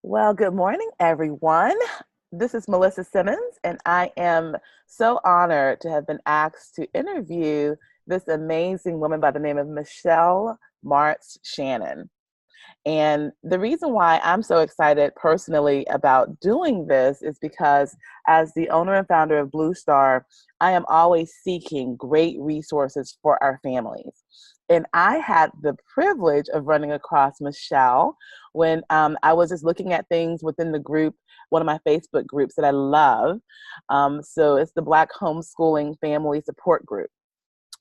Well, good morning, everyone. This is Melissa Simmons, and I am so honored to have been asked to interview this amazing woman by the name of Michelle Martz Shannon. And the reason why I'm so excited personally about doing this is because, as the owner and founder of Blue Star, I am always seeking great resources for our families. And I had the privilege of running across Michelle when I was just looking at things within the group, one of my Facebook groups that I love. So it's the Black Homeschooling Family Support Group,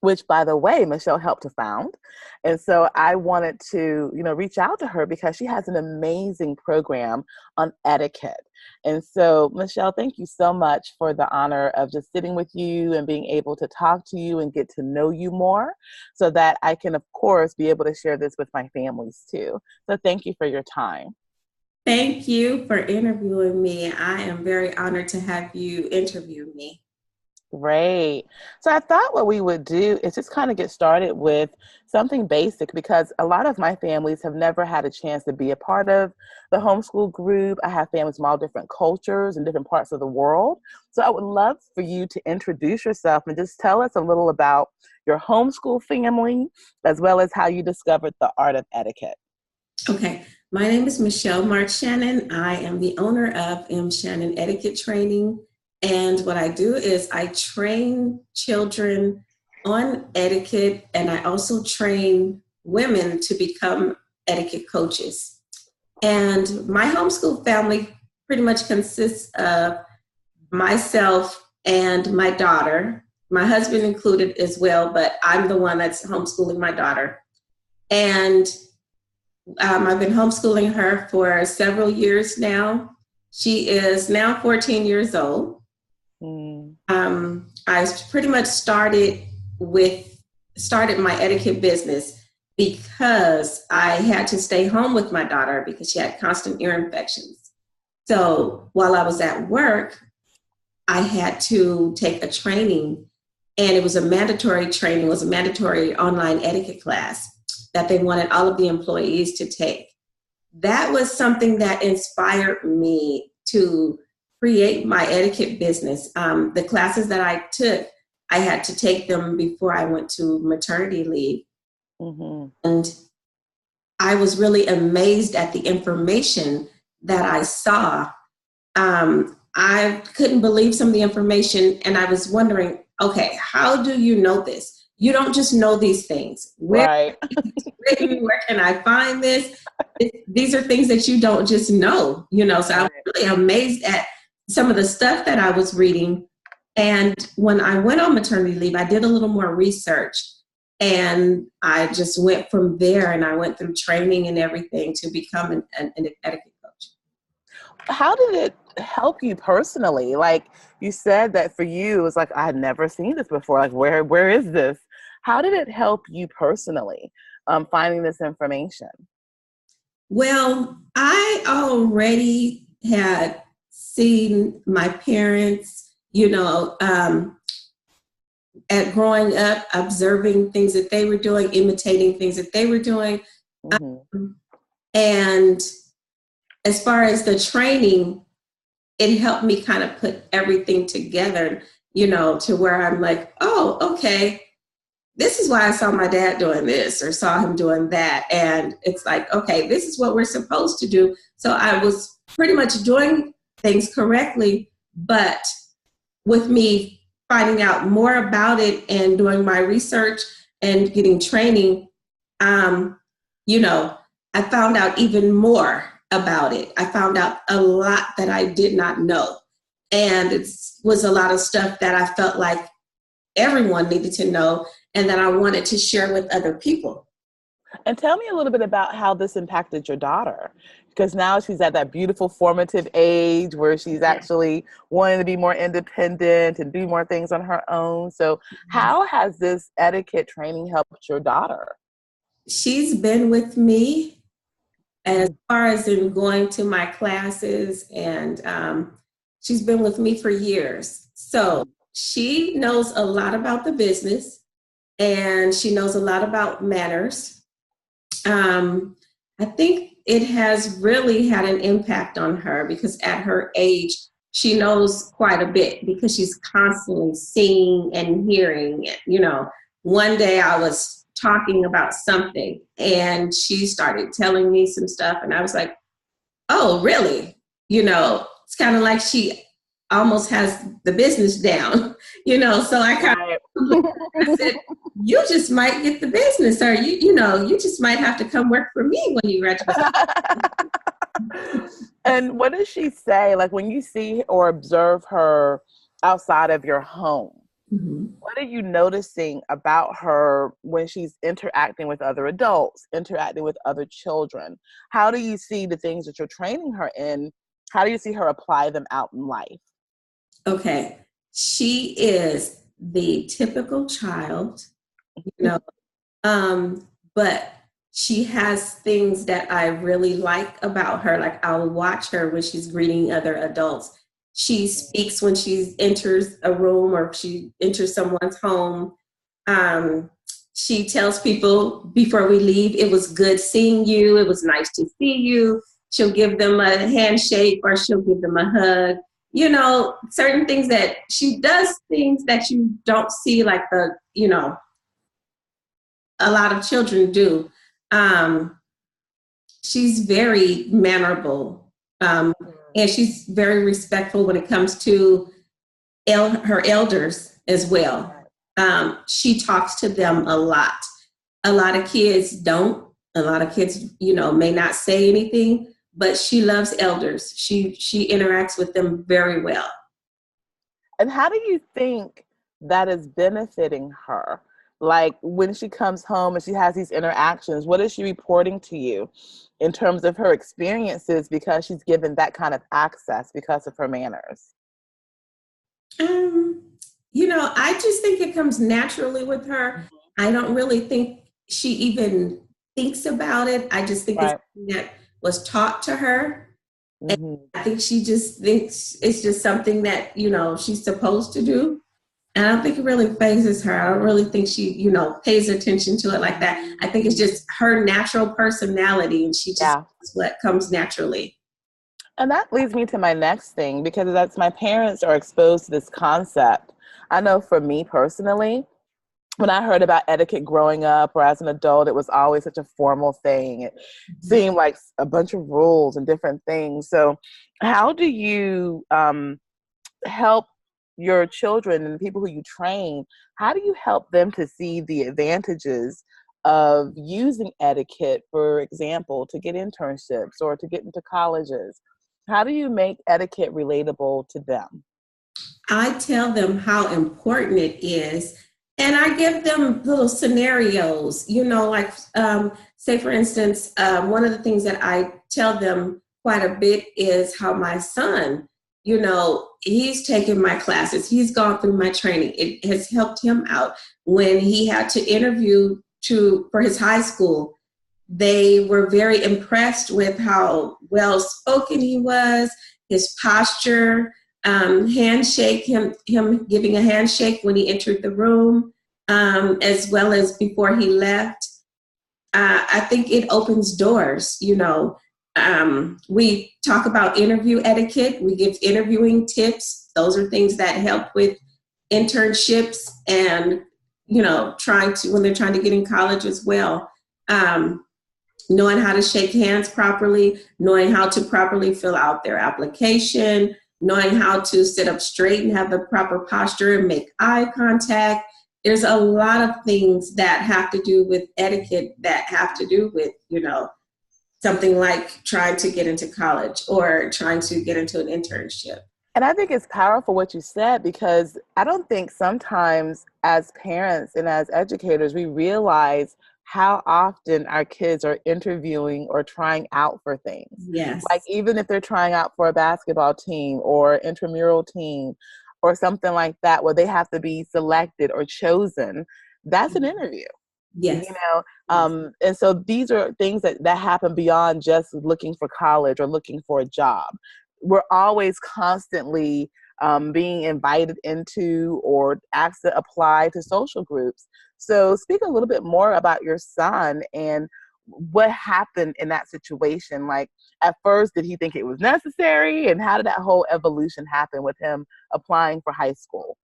which, by the way, Michelle helped to found. And so I wanted to, reach out to her because she has an amazing program on etiquette. And so, Michelle, thank you so much for the honor of just sitting with you and being able to talk to you and get to know you more so that I can, of course, be able to share this with my families too. So thank you for your time. Thank you for interviewing me. I am very honored to have you interview me. Great. So I thought what we would do is just kind of get started with something basic because a lot of my families have never had a chance to be a part of the homeschool group. I have families from all different cultures and different parts of the world. So I would love for you to introduce yourself and just tell us a little about your homeschool family as well as how you discovered the art of etiquette. Okay, my name is Michelle March Shannon. I am the owner of M. Shannon Etiquette Training. And what I do is I train children on etiquette, and I also train women to become etiquette coaches. And my homeschool family pretty much consists of myself and my daughter, my husband included as well, but I'm the one that's homeschooling my daughter. And I've been homeschooling her for several years now. She is now 14 years old. Mm. I pretty much started my etiquette business because I had to stay home with my daughter because she had constant ear infections. So while I was at work, I had to take a training, and it was a mandatory training, it was a mandatory online etiquette class that they wanted all of the employees to take. That was something that inspired me to create my etiquette business. The classes that I took, I had to take them before I went to maternity leave. Mm-hmm. And I was really amazed at the information that I saw. I couldn't believe some of the information, and I was wondering, okay, how do you know this? You don't just know these things. Where Right. written? Where can I find this? These are things that you don't just know, So I was Right. really amazed at some of the stuff that I was reading. And when I went on maternity leave, I did a little more research, and I just went from there, and I went through training and everything to become an etiquette coach. How did it help you personally? Like you said that for you, it was like, I had never seen this before. Like, where is this? How did it help you personally, finding this information? Well, I already had seen my parents, at growing up, observing things that they were doing, imitating things that they were doing. Hmm. And as far as the training, it helped me kind of put everything together, to where I'm like, oh, okay, this is why I saw my dad doing this or saw him doing that. And it's like, okay, this is what we're supposed to do. So I was pretty much doing things correctly, but with me finding out more about it and doing my research and getting training, um, you know, I found out even more about it. I found out a lot that I did not know. And it was a lot of stuff that I felt like everyone needed to know and that I wanted to share with other people. And tell me a little bit about how this impacted your daughter, because now she's at that beautiful formative age where she's Yeah. actually wanting to be more independent and do more things on her own. So, how has this etiquette training helped your daughter? She's been with me as far as in going to my classes, and she's been with me for years. So she knows a lot about the business, and she knows a lot about manners. Um, I think it has really had an impact on her because at her age, she knows quite a bit because she's constantly seeing and hearing it. One day I was talking about something and she started telling me some stuff, and I was like, oh, really? It's kind of like she almost has the business down, so I kind Right. of I said, you just might get the business, or you just might have to come work for me when you graduate. And what does she say? Like when you see or observe her outside of your home, Mhm. what are you noticing about her when she's interacting with other adults, interacting with other children? How do you see the things that you're training her in? How do you see her apply them out in life? Okay. She is the typical child, you know, but she has things that I really like about her. Like I'll watch her when she's greeting other adults. She speaks when she enters a room or she enters someone's home. Um, she tells people before we leave, it was good seeing you. It was nice to see you. She'll give them a handshake or she'll give them a hug. Certain things that she does, things that you don't see, like a lot of children do. Um, she's very mannerable, and she's very respectful when it comes to her elders as well. She talks to them a lot. A lot of kids don't. A lot of kids, may not say anything, but she loves elders. She interacts with them very well. And how do you think that is benefiting her? Like when she comes home and she has these interactions, what is she reporting to you in terms of her experiences because she's given that kind of access because of her manners? Um, I just think it comes naturally with her. I don't really think she even thinks about it. I just think it's Right. something that was taught to her. And Hmm. I think she just thinks it's just something that, she's supposed to do. And I don't think it really phases her. I don't really think she, pays attention to it like that. I think it's just her natural personality and she just Yeah. does what comes naturally. And that leads me to my next thing because that's my parents are exposed to this concept. I know for me personally, when I heard about etiquette growing up or as an adult, it was always such a formal thing. It seemed like a bunch of rules and different things. So, how do you help your children and the people who you train? How do you help them to see the advantages of using etiquette, for example, to get internships or to get into colleges? How do you make etiquette relatable to them? I tell them how important it is. And I give them little scenarios, like, say, for instance, one of the things that I tell them quite a bit is how my son, he's taken my classes, he's gone through my training. It has helped him out when he had to interview for his high school. They were very impressed with how well spoken he was, his posture, handshake, him giving a handshake when he entered the room, as well as before he left. I think it opens doors. We talk about interview etiquette. We give interviewing tips. Those are things that help with internships and trying to when they're trying to get in college as well. Knowing how to shake hands properly, knowing how to properly fill out their application, knowing how to sit up straight and have the proper posture and make eye contact. There's a lot of things that have to do with etiquette that have to do with, something like trying to get into college or trying to get into an internship. And I think it's powerful what you said because I don't think sometimes as parents and as educators, we realize how often our kids are interviewing or trying out for things. Like Yes. even if they're trying out for a basketball team or intramural team or something like that, where they have to be selected or chosen, that's an interview. you Yes. know Yes. and so these are things that happen beyond just looking for college or looking for a job. We're always constantly being invited into or asked to apply to social groups. So speak a little bit more about your son and what happened in that situation? Like, at first, did he think it was necessary? And how did that whole evolution happen with him applying for high school?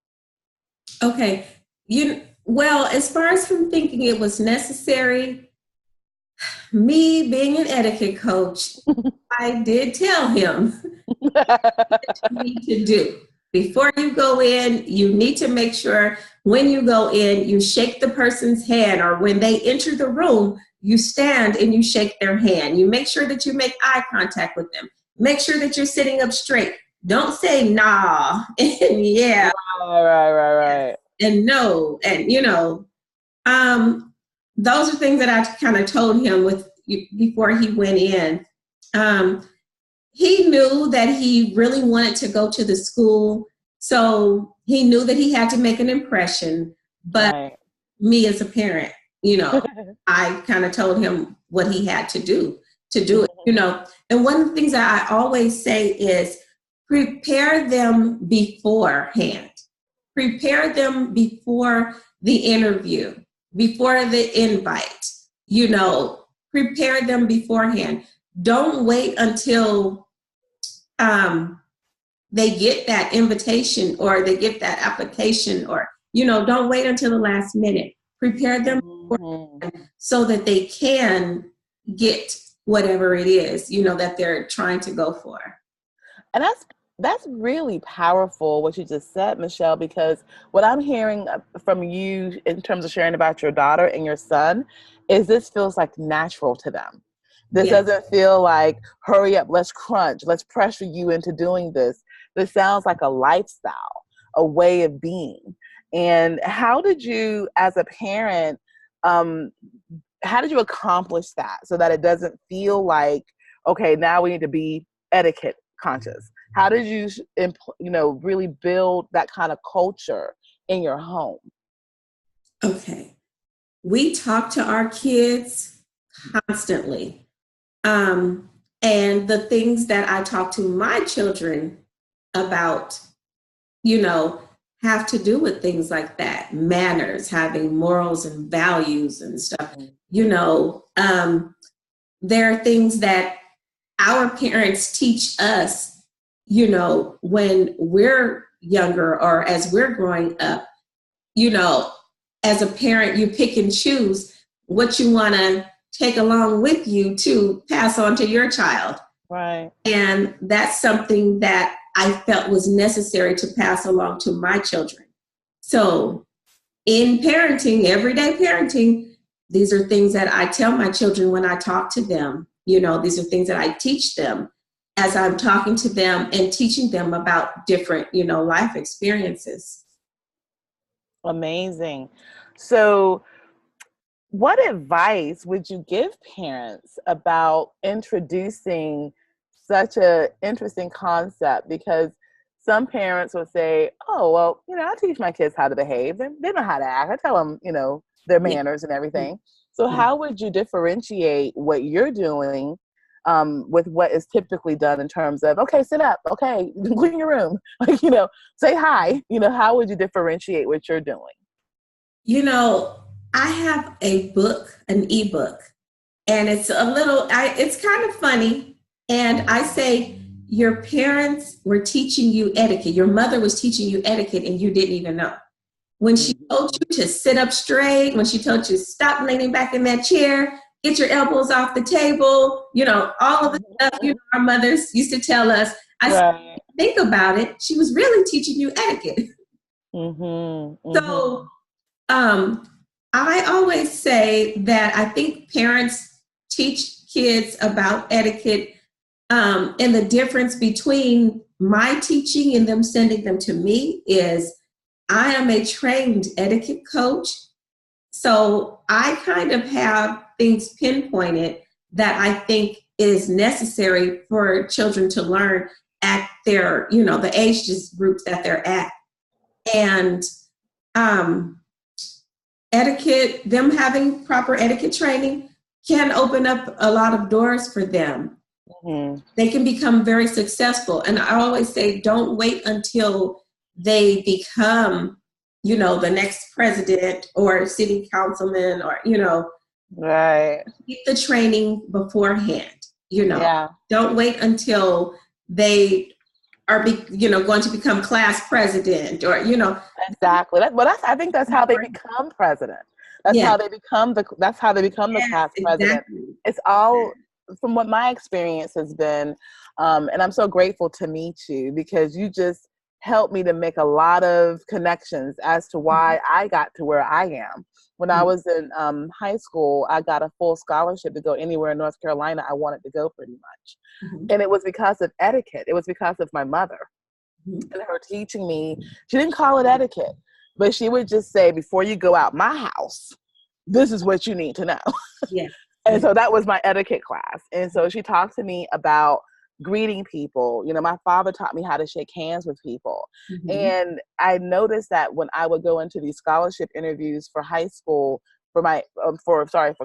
Okay. Well, as far as him thinking it was necessary, me being an etiquette coach, I did tell him what you need to do. Before you go in, you need to make sure when you go in, you shake the person's hand, or when they enter the room, you stand and you shake their hand. You make sure that you make eye contact with them. Make sure that you're sitting up straight. Don't say nah and yeah. Right. And no. And, those are things that I kind of told him before he went in. He knew that he really wanted to go to the school, so he knew that he had to make an impression. But Right. me as a parent, I kind of told him what he had to do it. And one of the things that I always say is prepare them beforehand. Prepare them before the interview, before the invite. Prepare them beforehand. Don't wait until they get that invitation or they get that application, or don't wait until the last minute. Prepare them so that they can get whatever it is that they're trying to go for. And that's really powerful what you just said, Michelle, because what I'm hearing from you in terms of sharing about your daughter and your son is this feels like natural to them. This doesn't feel like, hurry up, let's crunch, let's pressure you into doing this. This sounds like a lifestyle, a way of being. And how did you, as a parent, how did you accomplish that so that it doesn't feel like, okay, now we need to be etiquette conscious? How did you, really build that kind of culture in your home? Okay. We talk to our kids constantly. And the things that I talk to my children about, have to do with things like that, manners, having morals and values and stuff. There are things that our parents teach us, when we're younger or as we're growing up. As a parent, you pick and choose what you want to take along with you to pass on to your child. Right. And that's something that I felt was necessary to pass along to my children. So in parenting, everyday parenting, these are things that I tell my children when I talk to them. These are things that I teach them as I'm talking to them and teaching them about different, life experiences. Amazing. So what advice would you give parents about introducing such an interesting concept? Because some parents will say, oh, well, I teach my kids how to behave. They know how to act. I tell them, their manners and everything. So how would you differentiate what you're doing with what is typically done in terms of, okay, sit up, okay, clean your room, say hi, how would you differentiate what you're doing? I have an ebook, and it's it's kind of funny. And I say, your parents were teaching you etiquette. Your mother was teaching you etiquette and you didn't even know. When she told you to sit up straight, when she told you to stop leaning back in that chair, get your elbows off the table, all of the stuff, our mothers used to tell us. I think about it, she was really teaching you etiquette. So, I always say that I think parents teach kids about etiquette, and the difference between my teaching and them sending them to me is I am a trained etiquette coach. So I kind of have things pinpointed that I think is necessary for children to learn at their, the age groups that they're at. And etiquette, them having proper etiquette training can open up a lot of doors for them. They can become very successful. And I always say, don't wait until they become, the next president or city councilman or, Right. Get the training beforehand, Yeah. don't wait until they are, going to become class president or, Exactly. I think that's how they become president. That's yeah, how they become the yes, class president. exactly. It's all from what my experience has been. And I'm so grateful to meet you because you just helped me to make a lot of connections as to why I got to where I am. When I was in high school, I got a full scholarship to go anywhere in North Carolina I wanted to go pretty much. Mhm, And it was because of etiquette. It was because of my mother mhm. and her teaching me. She didn't call it etiquette, but she would just say, before you go out my house, this is what you need to know. Yes, And yes. so that was my etiquette class. And so she talked to me about greeting people. You know, my father taught me how to shake hands with people. Mhm, And I noticed that when I would go into these scholarship interviews for high school, for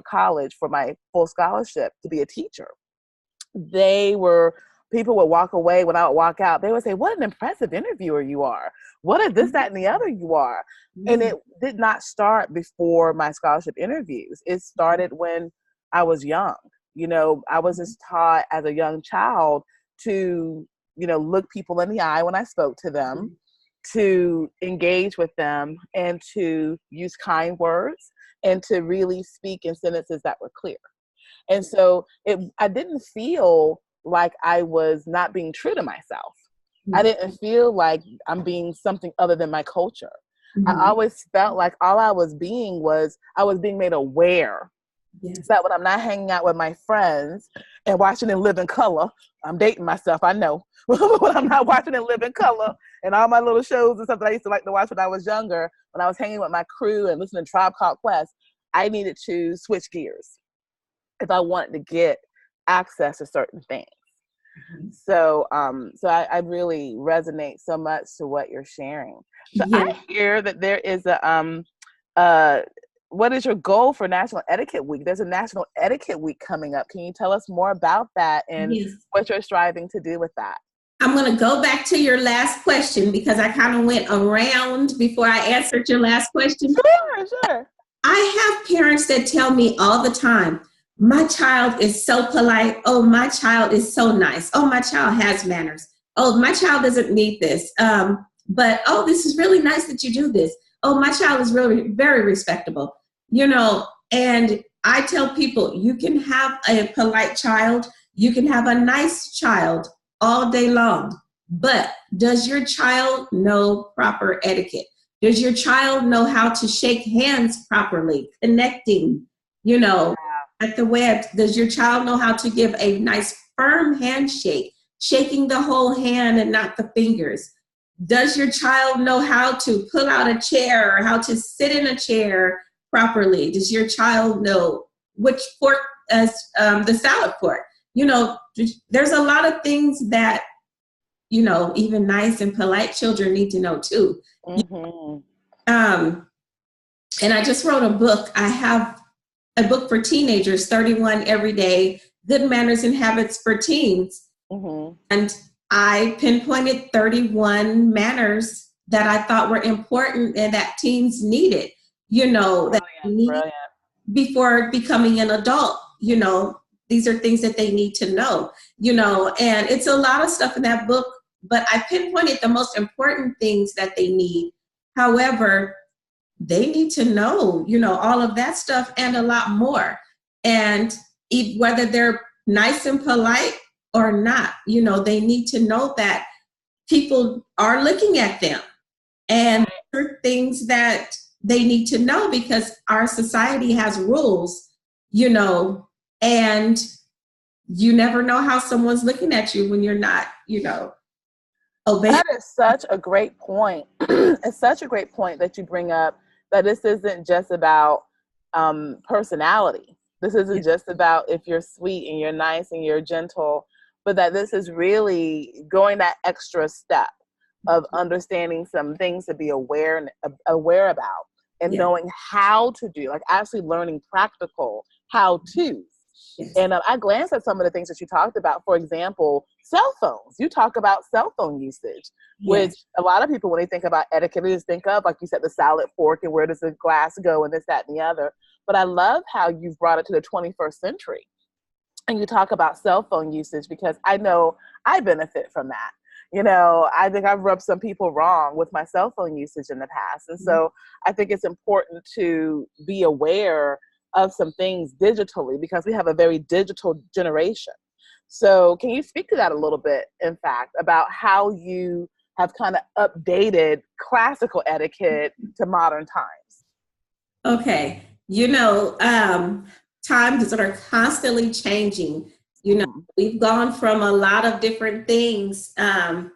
college, for my full scholarship to be a teacher, they were people would walk away when I would walk out. They would say, "What an impressive interviewer you are! What a this, that, and the other you are!" And yeah. it did not start before my scholarship interviews. It started when I was young. You know, I was just taught as a young child to, look people in the eye when I spoke to them, to engage with them, and to use kind words, and to really speak in sentences that were clear. And so I didn't feel like I was not being true to myself. I Mhm, didn't feel like I'm being something other than my culture. I mhm. always felt like all I was being made aware Yes. that when I'm not hanging out with my friends and watching them live in color, I'm dating myself, I know. When I'm not watching them live in color and all my little shows and stuff that I used to like to watch when I was younger, when I was hanging with my crew and listening to Tribe Called Quest, I needed to switch gears if I wanted to get access to certain things. Mhm. So I really resonate so much to what you're sharing. So I Yeah. hear that there is uh, what is your goal for National Etiquette Week? There's a National Etiquette Week coming up. Can you tell us more about that and Yes. what you're striving to do with that? I'm going to go back to your last question because I kind of went around before I answered your last question. Sure, sure. I have parents that tell me all the time, my child is so polite. Oh, my child is so nice. Oh, my child has manners. Oh, my child doesn't need this. But, oh, this is really nice that you do this. Oh, my child is really very respectable. And I tell people, you can have a polite child, you can have a nice child all day long. But does your child know proper etiquette? Does your child know how to shake hands properly, connecting, at the web? Does your child know how to give a nice firm handshake, shaking the whole hand and not the fingers? Does your child know how to pull out a chair or how to sit in a chair properly? Does your child know which fork as the salad fork? There's a lot of things that even nice and polite children need to know too. Mm-hmm. Um, and I just wrote a book. I have a book for teenagers, 31 Everyday Good Manners and Habits for Teens. Mm-hmm. And I pinpointed 31 manners that I thought were important and that teens needed, that they Brilliant, need brilliant. before becoming an adult. These are things that they need to know, and it's a lot of stuff in that book, but I pinpointed the most important things that they need. However, they need to know, all of that stuff and a lot more. And whether they're nice and polite or not, they need to know that people are looking at them. And there are things that they need to know because our society has rules, and you never know how someone's looking at you when you're not, obeying. That is such a great point. It's such a great point that you bring up that this isn't just about personality. This isn't just about if you're sweet and you're nice and you're gentle, but that this is really going that extra step of understanding some things to be aware about and Yeah. knowing how to do, like actually learning practical how to. Yes. And I glanced at some of the things that you talked about. For example, cell phones. You talk about cell phone usage, which Yes. a lot of people, when they think about etiquette, they just think of, like you said, the salad fork and where does the glass go and this, that, and the other. But I love how you've brought it to the 21st century and you talk about cell phone usage, because I know I benefit from that. I think I've rubbed some people wrong with my cell phone usage in the past. And so I think it's important to be aware of some things digitally, because we have a very digital generation. So can you speak to that a little bit, in fact, about how you have kind of updated classical etiquette to modern times? Okay. Times that are constantly changing. We've gone from a lot of different things, to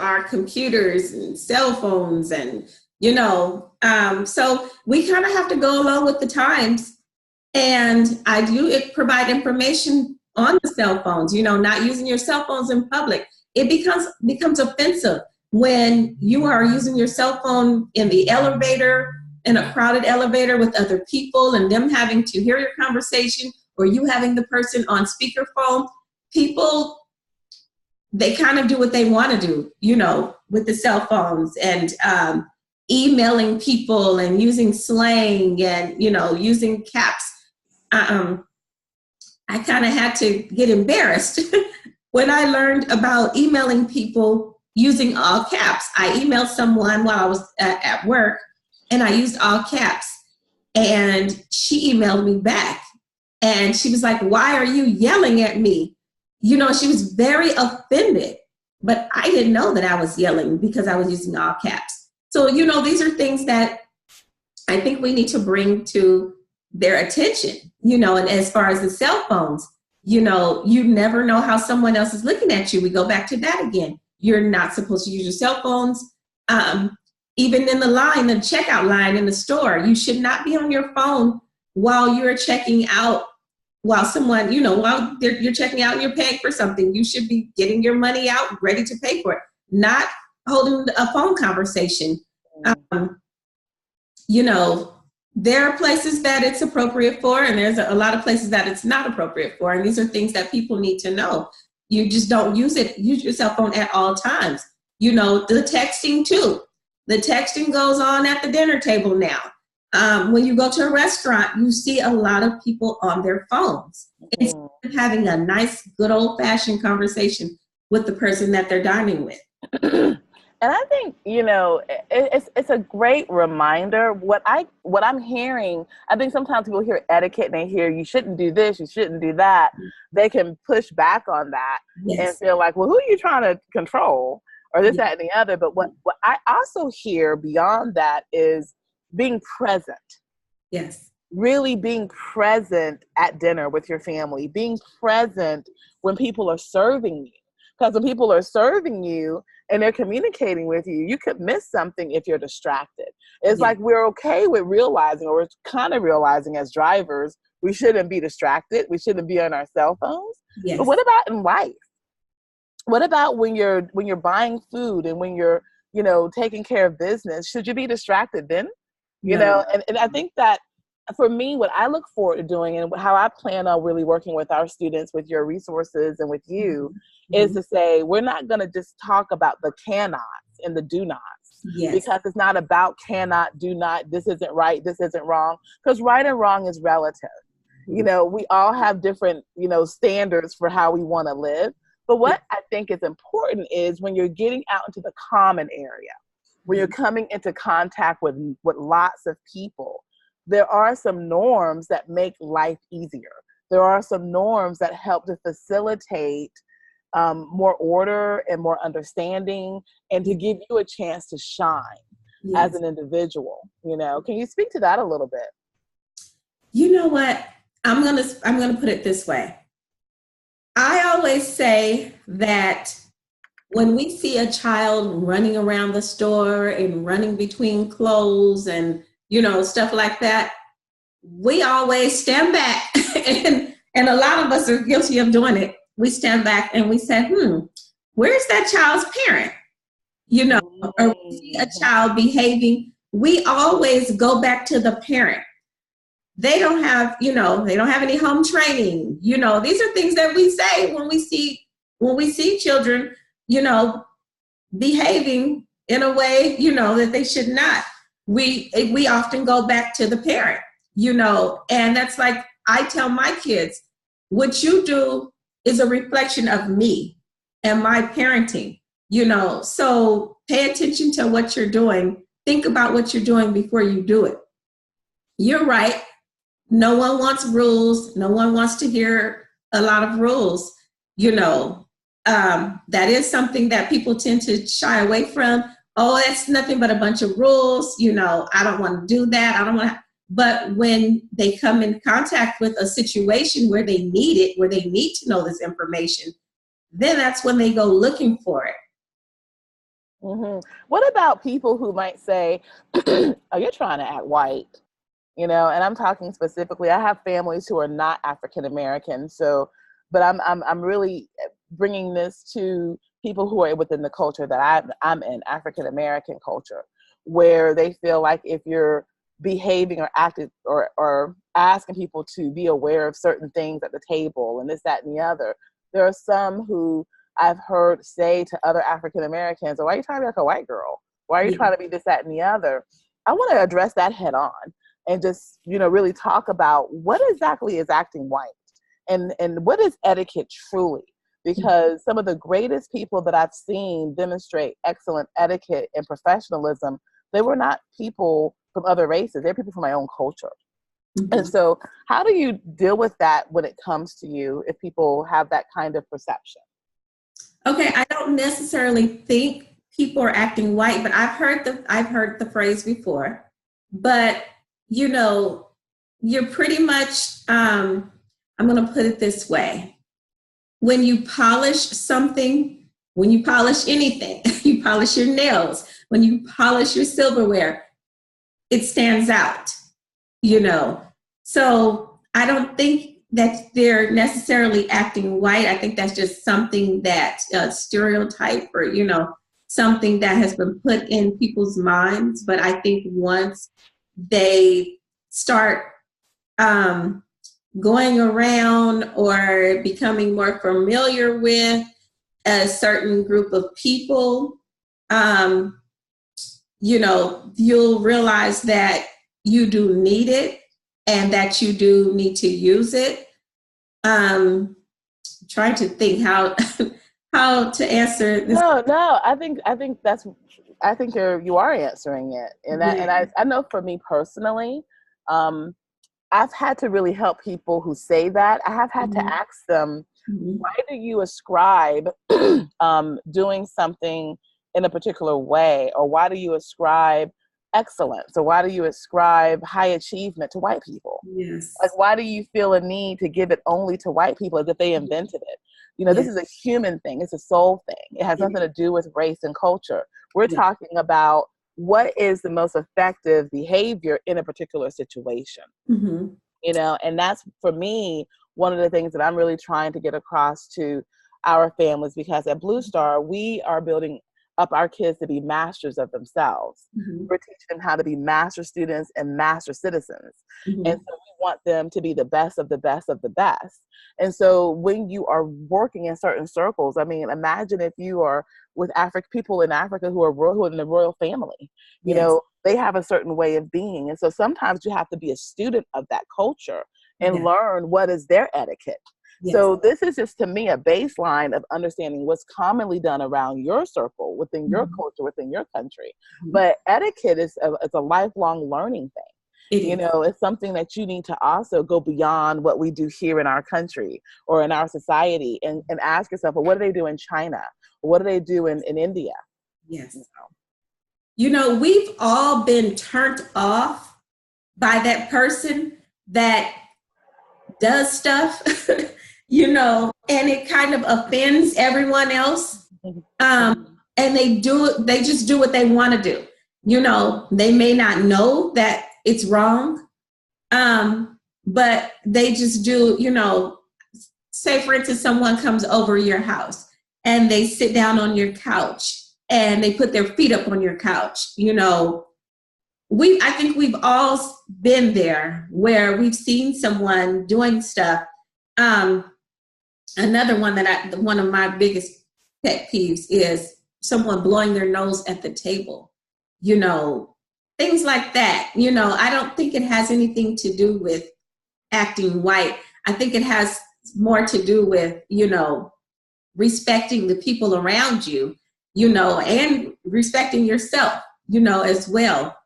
our computers and cell phones and, so we kind of have to go along with the times. And I do provide information on the cell phones, not using your cell phones in public. It becomes offensive when you are using your cell phone in the elevator, in a crowded elevator with other people, and them having to hear your conversation, or you having the person on speakerphone. People, they kind of do what they want to do, with the cell phones, and emailing people and using slang and, using caps. I kind of had to get embarrassed when I learned about emailing people using all caps. I emailed someone while I was at work, and I used all caps, and she emailed me back, and she was like, "Why are you yelling at me?" She was very offended, but I didn't know that I was yelling because I was using all caps. So, these are things that I think we need to bring to their attention, and as far as the cell phones, you never know how someone else is looking at you. We go back to that again. You're not supposed to use your cell phones. Even in the checkout line in the store, you should not be on your phone while you're checking out, while someone, while you're checking out and you're paying for something. You should be getting your money out, ready to pay for it, not holding a phone conversation. There are places that it's appropriate for, and there's a lot of places that it's not appropriate for. And these are things that people need to know. You just don't use your cell phone at all times. The texting too. The texting goes on at the dinner table now. When you go to a restaurant, you see a lot of people on their phones. Instead of having a nice, good old-fashioned conversation with the person that they're dining with. And I think, it's a great reminder. What I'm hearing, I think sometimes people hear etiquette and they hear you shouldn't do this, you shouldn't do that. They can push back on that and feel like, well, who are you trying to control? Or this, that, and the other. But what I also hear beyond that is being present. Yes. Really being present at dinner with your family, being present when people are serving you. Because when people are serving you and they're communicating with you, you could miss something if you're distracted. It's like we're okay with realizing, or we're kind of realizing as drivers, we shouldn't be distracted. We shouldn't be on our cell phones. Yes. But what about in life? What about when you're buying food and when you're, taking care of business? Should you be distracted then? And I think that for me, what I look forward to doing and how I plan on really working with our students, with your resources and with you, is to say, we're not going to just talk about the cannots and the do nots. Yes. Because it's not about cannot, do not, this isn't right, this isn't wrong. Because right and wrong is relative. We all have different, standards for how we want to live. But what I think is important is when you're getting out into the common area, when you're coming into contact with lots of people, there are some norms that make life easier. There are some norms that help to facilitate more order and more understanding, and to give you a chance to shine as an individual. Can you speak to that a little bit? You know what? I'm gonna put it this way. I always say that when we see a child running around the store and running between clothes and, stuff like that, we always stand back. and a lot of us are guilty of doing it. We stand back and we say, where's that child's parent? Or we see a child behaving, we always go back to the parent. They don't have, they don't have any home training. These are things that we say when we see children, behaving in a way, that they should not. we often go back to the parent, you know, and that's like, I tell my kids, what you do is a reflection of me and my parenting, you know, so pay attention to what you're doing. Think about what you're doing before you do it. You're right. No one wants rules. No one wants to hear a lot of rules, you know. That is something that people tend to shy away from. Oh, that's nothing but a bunch of rules. You know, I don't want to do that. I don't want to. But when they come in contact with a situation where they need it, where they need to know this information, then that's when they go looking for it. Mm-hmm. What about people who might say, "Oh, you're trying to act white," you know? And I'm talking specifically. I have families who are not African American, so, but I'm really bringing this to people who are within the culture that I'm in, African American culture, where they feel like if you're behaving or acting or asking people to be aware of certain things at the table and this, that, and the other, there are some who I've heard say to other African Americans, "Oh, why are you trying to be like a white girl? Why are you Yeah. trying to be this, that, and the other?" I want to address that head on and just, you know, really talk about what exactly is acting white and what is etiquette truly. Because some of the greatest people that I've seen demonstrate excellent etiquette and professionalism, they were not people from other races. They're people from my own culture. Mm-hmm. And so how do you deal with that when it comes to you if people have that kind of perception? Okay, I don't necessarily think people are acting white, but I've heard the phrase before. But you know, you're pretty much I'm going to put it this way. When you polish something, when you polish anything, you polish your nails, when you polish your silverware, it stands out, you know. So I don't think that they're necessarily acting white. I think that's just something that stereotype, or, you know, something that has been put in people's minds. But I think once they start going around or becoming more familiar with a certain group of people, um, you know, you'll realize that you do need it and that you do need to use it. Trying to think how how to answer this. No, I think you are answering it. And Yeah. I know for me personally, um, I've had to really help people who say that. I have had to Mhm. ask them, Mhm. why do you ascribe doing something in a particular way? Or why do you ascribe excellence? Or why do you ascribe high achievement to white people? Like, Yes. why do you feel a need to give it only to white people as if they invented it? You know, this Yes. is a human thing. It's a soul thing. It has Yes. nothing to do with race and culture. We're Yes. talking about what is the most effective behavior in a particular situation, Mhm. you know. And that's, for me, one of the things that I'm really trying to get across to our families, because at Blue Star we are building up our kids to be masters of themselves. Mhm. We're teaching them how to be master students and master citizens, and Mhm. so we want them to be the best of the best of the best. And so when you are working in certain circles, I mean, imagine if you are with African people in Africa who are who are in the royal family, you Yes. know, they have a certain way of being. And so sometimes you have to be a student of that culture and Yes. learn what is their etiquette. Yes. So this is just, to me, a baseline of understanding what's commonly done around your circle, within your Mhm. culture, within your country. Mhm. But etiquette is a lifelong learning thing. It You is. know, it's something that you need to also go beyond what we do here in our country or in our society, and ask yourself, well, what do they do in China? What do they do in India? You Yes. know? You know, we've all been turned off by that person that does stuff, you know, and it kind of offends everyone else. And they just do what they want to do. You know, they may not know that it's wrong, but they just do, you know, say for instance, someone comes over your house and they sit down on your couch and they put their feet up on your couch, you know, I think we've all been there where we've seen someone doing stuff. Um, Another one one of my biggest pet peeves is someone blowing their nose at the table. You know, things like that. I don't think it has anything to do with acting white. I think it has more to do with, respecting the people around you, and respecting yourself, as well.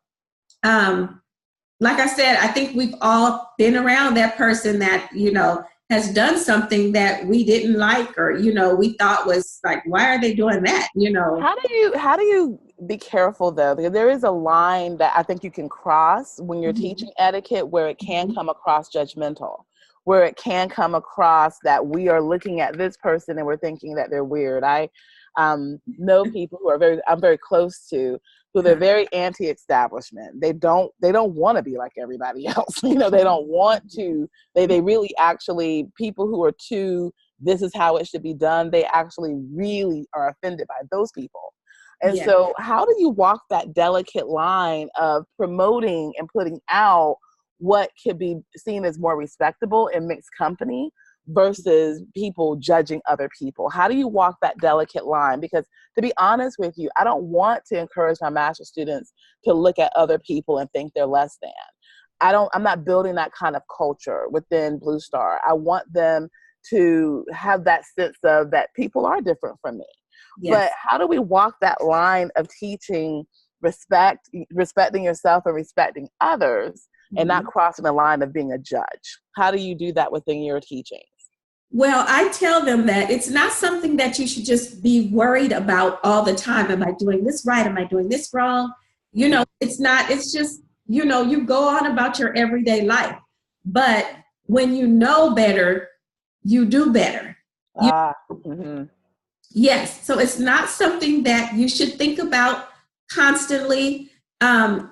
Like I said, I think we've all been around that person that, has done something that we didn't like, or, we thought was like, why are they doing that? How do you be careful though? Because there is a line that I think you can cross when you're Mm-hmm. teaching etiquette where it can Mm-hmm. come across judgmental, where it can come across that we are looking at this person and we're thinking that they're weird. I know people who I'm very close to, who they're very anti-establishment. They don't want to be like everybody else. They don't want to. They really actually, people who are too, this is how it should be done, they actually really are offended by those people. And Yeah. so how do you walk that delicate line of promoting and putting out what could be seen as more respectable in mixed company versus people judging other people? How do you walk that delicate line? Because to be honest with you, I don't want to encourage my master students to look at other people and think they're less than. I'm not building that kind of culture within Blue Star. I want them to have that sense of that people are different from me. But Yes. how do we walk that line of teaching respecting yourself and respecting others, and not Mm-hmm. crossing the line of being a judge? How do you do that within your teachings? Well, I tell them that it's not something that you should just be worried about all the time. Am I doing this right? Am I doing this wrong? It's not, it's just, you go on about your everyday life. But when you know better, you do better. You, Ah, mm-hmm. yes. So it's not something that you should think about constantly.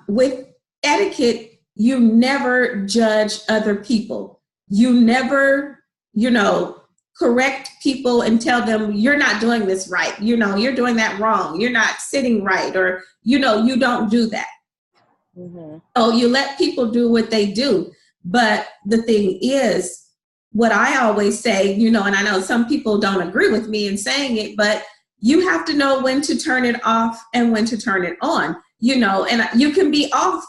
With etiquette, you never judge other people. You never, correct people and tell them you're not doing this right. You're doing that wrong. You're not sitting right, or, you don't do that. Mm-hmm. So you let people do what they do. But the thing is, what I always say, and I know some people don't agree with me in saying it, but you have to know when to turn it off and when to turn it on, and you can be off,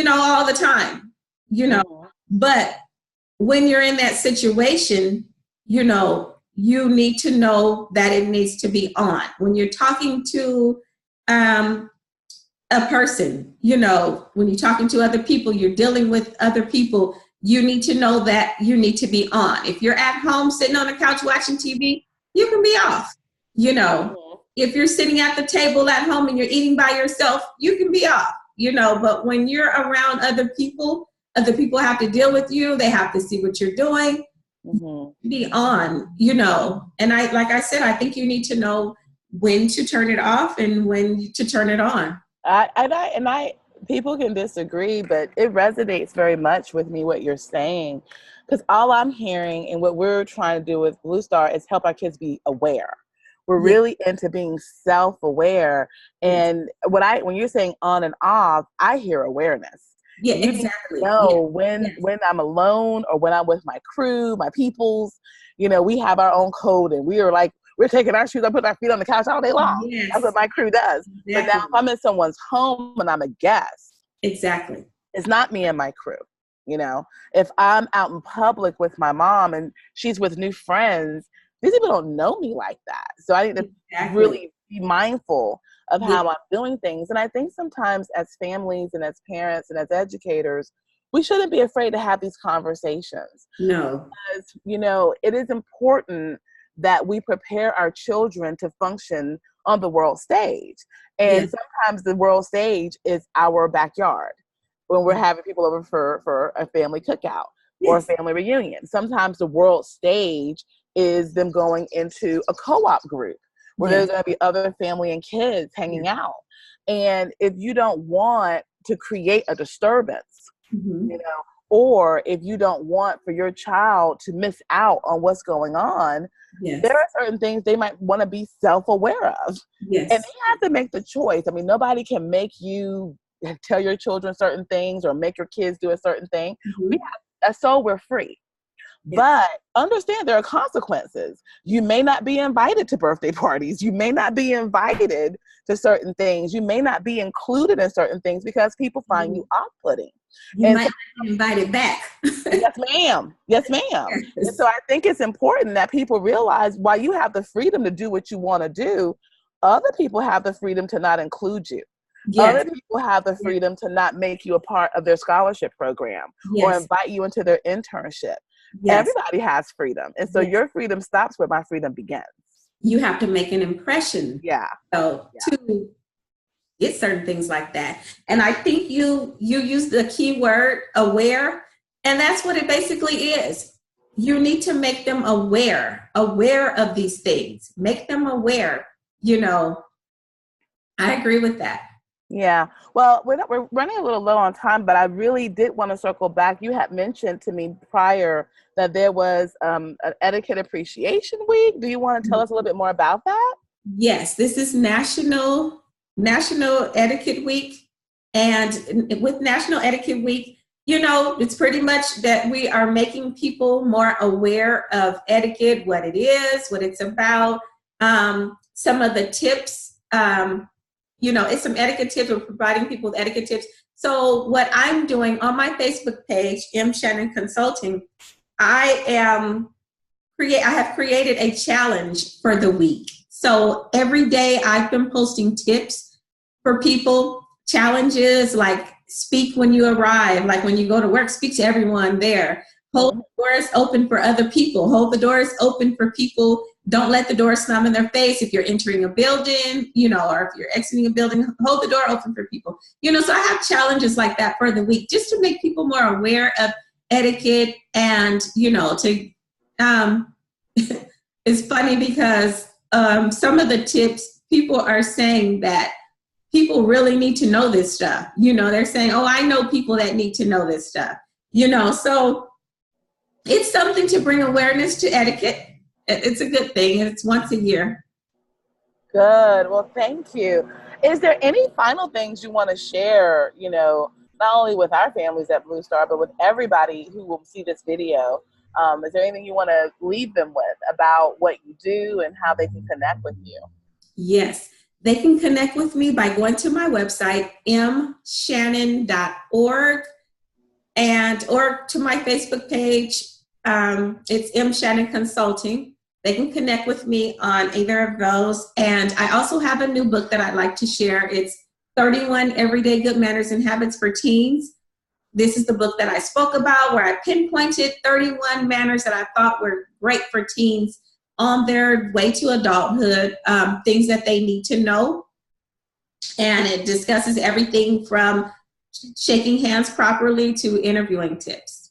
all the time, Mm-hmm. but when you're in that situation, you need to know that it needs to be on. When you're talking to a person, when you're talking to other people, you're dealing with other people, you need to know that you need to be on. If you're at home sitting on the couch watching TV, you can be off. You know, Mm-hmm. if you're sitting at the table at home and you're eating by yourself, you can be off, but when you're around other people have to deal with you, they have to see what you're doing, Mm-hmm. be on, and like I said, I think you need to know when to turn it off and when to turn it on. I people can disagree, but it resonates very much with me what you're saying, because all I'm hearing and what we're trying to do with Blue Star is help our kids be aware. We're Yes, really into being self-aware, yes, and when you're saying on and off, I hear awareness. yeah, You need to exactly. Yeah, know when yes, when I'm alone or when I'm with my crew, my peoples. We have our own code, and we are like we're taking our shoes and putting our feet on the couch all day long. That's what yes, my crew does. But now if exactly, I'm in someone's home and I'm a guest, exactly, it's not me and my crew. You know, if I'm out in public with my mom and she's with new friends, these people don't know me like that. So I need to exactly. really be mindful of Yeah, how I'm doing things. And I think sometimes as families and as parents and as educators, we shouldn't be afraid to have these conversations. no, Because, it is important that we prepare our children to function on the world stage. And yes, sometimes the world stage is our backyard when we're having people over for a family cookout or a yes, family reunion. Sometimes the world stage is them going into a co-op group where there's yes, going to be other family and kids hanging yes. out. And if you don't want to create a disturbance, you Mm-hmm. know, or if you don't want for your child to miss out on what's going on, there Yes, are certain things they might want to be self-aware of. And yes, they have to make the choice. I mean, nobody can make you tell your children certain things or make your kids do a certain thing. We mm-hmm. have, that's so we're free. Yes. But understand there are consequences. You may not be invited to birthday parties. You may not be invited to certain things. You may not be included in certain things because people find you off-putting. You And might so, not be invited back. yes, ma'am. Yes, ma'am. And so Yes. I think it's important that people realize while you have the freedom to do what you want to do, other people have the freedom to not include you. Yes. Other people have the freedom to not make you a part of their scholarship program or Yes. invite you into their internship. Yes. Everybody has freedom. And so Yes. your freedom stops where my freedom begins. You have to make an impression, Yeah. so Yeah. to get certain things like that. And I think you use the key word aware, and that's what it basically is. You need to make them aware of these things. Make them aware. You know, I agree with that. Yeah. Well, we're running a little low on time, but I really did want to circle back. You had mentioned to me prior that there was an etiquette appreciation week. Do you want to tell us a little bit more about that? Yes, this is National Etiquette Week, and with National Etiquette Week, you know, it's pretty much that we are making people more aware of etiquette, what it is, what it's about, some of the tips. You know, it's some etiquette tips. We're providing people with etiquette tips. So what I'm doing on my Facebook page, M. Shannon Consulting, I have created a challenge for the week. So every day I've been posting tips for people, challenges like speak when you arrive, like when you go to work, speak to everyone there. Hold Mm-hmm. the doors open for other people. Hold the doors open for people. Don't let the door slam in their face if you're entering a building, you know, or if you're exiting a building, hold the door open for people. You know, so I have challenges like that for the week just to make people more aware of etiquette and, you know, to it's funny because some of the tips people are saying that people really need to know this stuff. You know, they're saying, oh, I know people that need to know this stuff. You know, so it's something to bring awareness to etiquette. It's a good thing. It's once a year. Good. Well, thank you. Is there any final things you want to share, you know, not only with our families at Blue Star, but with everybody who will see this video? Is there anything you want to leave them with about what you do and how they can connect with you? Yes. They can connect with me by going to my website, mshannon.org, and or to my Facebook page. It's M. Shannon Consulting. They can connect with me on either of those. And I also have a new book that I'd like to share. It's 31 Everyday Good Manners and Habits for Teens. This is the book that I spoke about, where I pinpointed 31 manners that I thought were great for teens on their way to adulthood, things that they need to know. And it discusses everything from shaking hands properly to interviewing tips.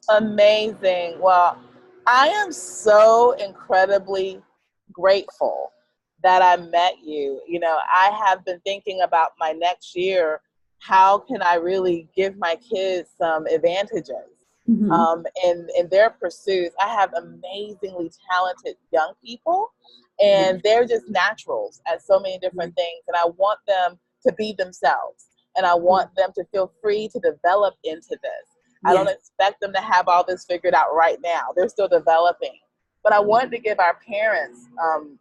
Amazing. Well, I am so incredibly grateful that I met you. You know, I have been thinking about my next year. How can I really give my kids some advantages Mm-hmm. in their pursuits? I have amazingly talented young people, Yeah. and they're just naturals at so many different things. And I want them to be themselves, and I want them to feel free to develop into this. I don't Yes. expect them to have all this figured out right now. They're still developing. But I wanted to give our parents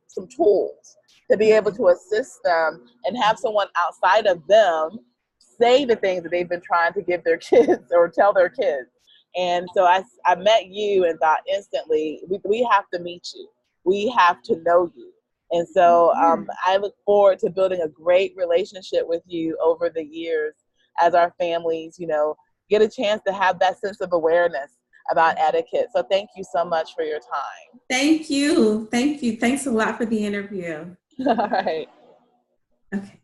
some tools to be able to assist them and have someone outside of them say the things that they've been trying to give their kids or tell their kids. And so I met you and thought instantly, we have to meet you. We have to know you. And so I look forward to building a great relationship with you over the years as our families, you know, get a chance to have that sense of awareness about etiquette. So thank you so much for your time. Thank you. Thank you. Thanks a lot for the interview. All right. Okay.